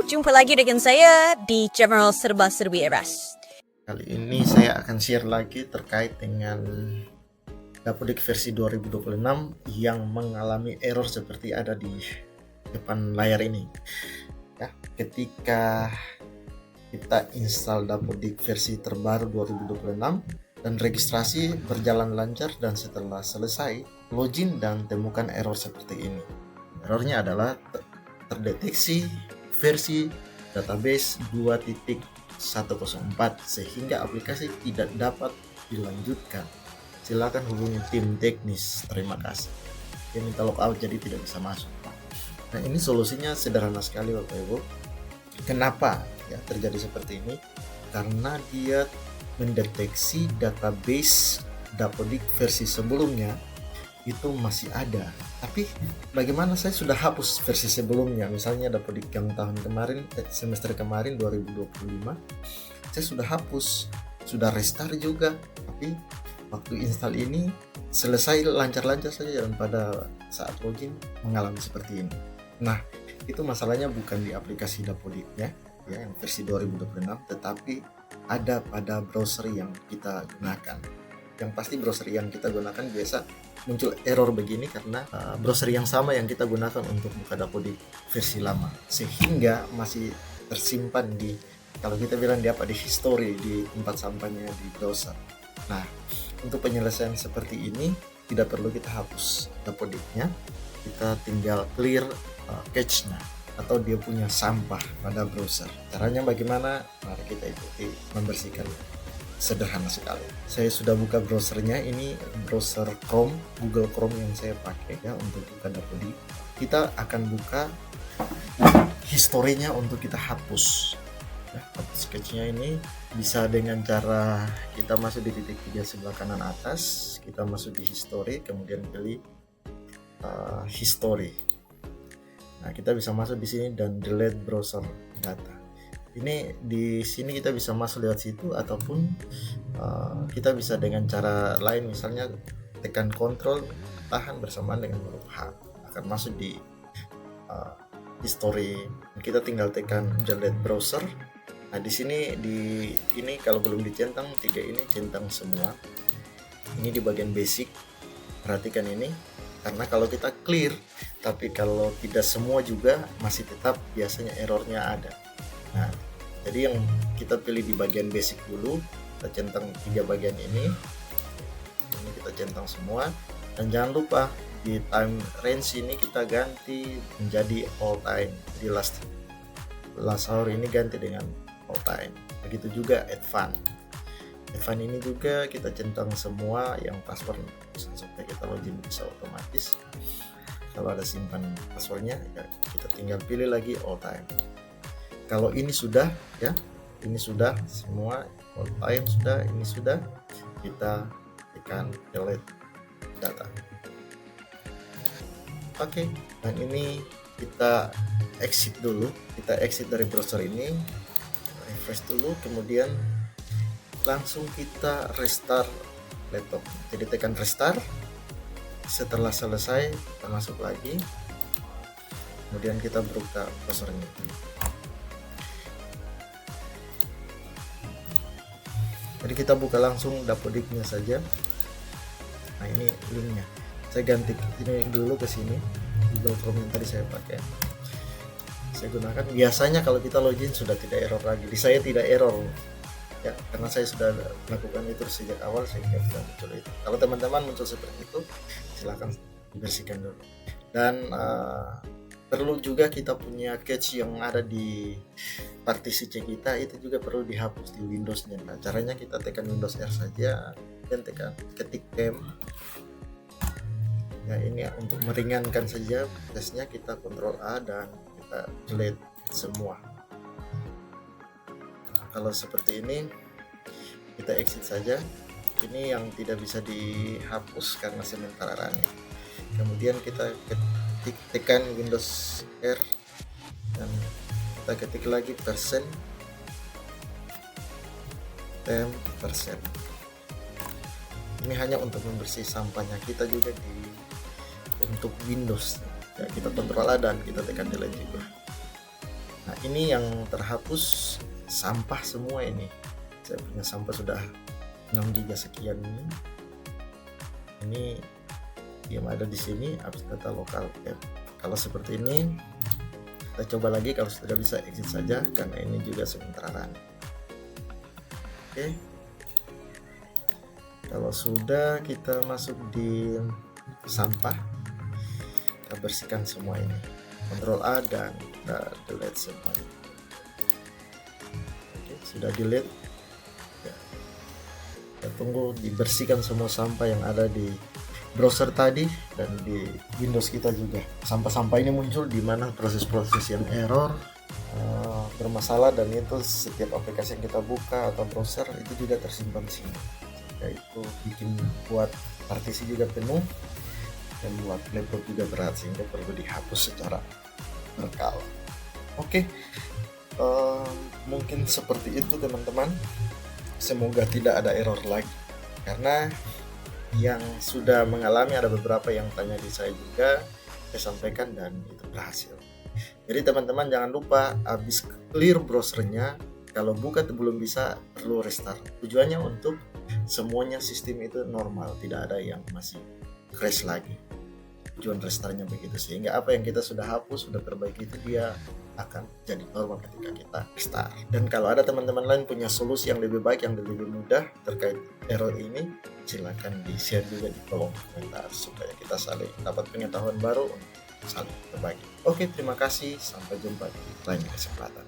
jumpa lagi dengan saya di General Serba Serbi Eras. Kali ini saya akan share lagi terkait dengan Dapodik versi 2026 yang mengalami error seperti ada di depan layar ini. Ya, ketika kita install Dapodik versi terbaru 2026 dan registrasi berjalan lancar, dan setelah selesai login dan temukan error seperti ini. Errornya adalah terdeteksi versi database 2.104 sehingga aplikasi tidak dapat dilanjutkan. Silakan hubungi tim teknis. Terima kasih. Dia minta logout jadi tidak bisa masuk. Nah, ini solusinya sederhana sekali Bapak Ibu. Kenapa ya terjadi seperti ini? Karena dia mendeteksi database Dapodik versi sebelumnya itu masih ada. Tapi bagaimana saya sudah hapus versi sebelumnya, misalnya Dapodik yang tahun kemarin, semester kemarin 2025, saya sudah hapus, sudah restart juga, tapi waktu install ini selesai lancar-lancar saja, dan pada saat login mengalami seperti ini. Nah, itu masalahnya bukan di aplikasi Dapodiknya ya yang versi 2026, tetapi ada pada browser yang kita gunakan. Yang pasti browser yang kita gunakan biasa muncul error begini karena browser yang sama yang kita gunakan untuk buka Dapodik versi lama, sehingga masih tersimpan di, kalau kita bilang di history, di tempat sampahnya di browser. Nah, untuk penyelesaian seperti ini tidak perlu kita hapus Dapodiknya, kita tinggal clear cache-nya atau dia punya sampah pada browser. Caranya bagaimana? Mari kita ikuti membersihkan. Sederhana sekali. Saya sudah buka browsernya, ini browser Chrome, Google Chrome yang saya pakai ya untuk buka Dapodik. Kita akan buka historinya untuk kita hapus. Ya, hapus sketchnya ini bisa dengan cara kita masuk di titik 3 sebelah kanan atas, kita masuk di history, kemudian pilih history. Nah, kita bisa masuk di sini dan delete browser data. Ini di sini kita bisa masuk lewat situ, ataupun kita bisa dengan cara lain, misalnya tekan Ctrl tahan bersamaan dengan huruf H akan masuk di history. Kita tinggal tekan delete browser. Nah, di sini ini kalau belum dicentang, 3 ini centang semua. Ini di bagian basic. Perhatikan ini, karena kalau kita clear tapi kalau tidak semua juga masih tetap biasanya errornya ada. Nah, jadi yang kita pilih di bagian basic dulu, kita centang 3 bagian ini kita centang semua, dan jangan lupa di time range ini kita ganti menjadi all time. Di last hour ini ganti dengan all time. Begitu juga advance ini juga kita centang semua yang password supaya kita login bisa otomatis. Kalau ada simpan passwordnya ya kita tinggal pilih lagi all time. Kalau ini sudah ya, ini sudah semua, all time sudah, ini sudah, kita tekan delete data. Oke, dan ini kita exit dulu, kita exit dari browser ini, refresh dulu, kemudian langsung kita restart laptop. Jadi tekan restart. Setelah selesai kita masuk lagi, kemudian kita buka browsernya. Jadi kita buka langsung Dapodiknya saja. Nah, ini linknya. Saya ganti ini dulu ke sini, Google Chrome yang tadi saya pakai. Saya gunakan. Biasanya kalau kita login sudah tidak error lagi. Di saya tidak error. Ya, karena saya sudah melakukan itu sejak awal sehingga tidak muncul itu. Kalau teman-teman muncul seperti itu, silakan dibersihkan dulu. Dan perlu juga kita punya cache yang ada di partisi C kita, itu juga perlu dihapus di Windows-nya. Nah, caranya kita tekan Windows R saja dan ketik temp. Ya, ini untuk meringankan saja prosesnya, kita Ctrl A dan kita delete semua. Kalau seperti ini kita exit saja. Ini yang tidak bisa dihapus karena sementara running. Kemudian kita tekan Windows R dan kita ketik lagi %. Ini hanya untuk membersih sampahnya kita juga untuk Windows. Ya, kita Ctrl A dan kita tekan delete juga. Nah, ini yang terhapus sampah semua ini. Saya punya sampah sudah 6 giga sekian ini. Ini yang ada di sini habis data lokal. Ya, kalau seperti ini kita coba lagi, kalau sudah bisa exit saja karena ini juga sementara. Oke. Kalau sudah, kita masuk di sampah, kita bersihkan semua ini, Ctrl A dan kita delete semua. Oke, sudah delete ya. Kita tunggu dibersihkan semua sampah yang ada di browser tadi dan di Windows kita juga. Sampah-sampah ini muncul di mana proses-proses yang error, bermasalah, dan itu setiap aplikasi yang kita buka atau browser itu juga tersimpan di sini. Itu bikin buat partisi juga penuh dan buat laptop juga berat, sehingga perlu dihapus secara berkala. Oke, mungkin seperti itu teman-teman. Semoga tidak ada error lagi, karena yang sudah mengalami ada beberapa yang tanya di saya juga, saya sampaikan dan itu berhasil. Jadi teman-teman jangan lupa habis clear browsernya, kalau buka belum bisa, perlu restart. Tujuannya untuk semuanya sistem itu normal, tidak ada yang masih crash lagi. Tujuan restartnya begitu, sehingga apa yang kita sudah hapus, sudah perbaiki itu dia akan jadi normal ketika kita restart. Dan kalau ada teman-teman lain punya solusi yang lebih baik, yang lebih mudah terkait error ini, silakan di-share juga di kolom komentar supaya kita saling dapat pengetahuan baru untuk saling berbagi. Oke, terima kasih, sampai jumpa di lain kesempatan.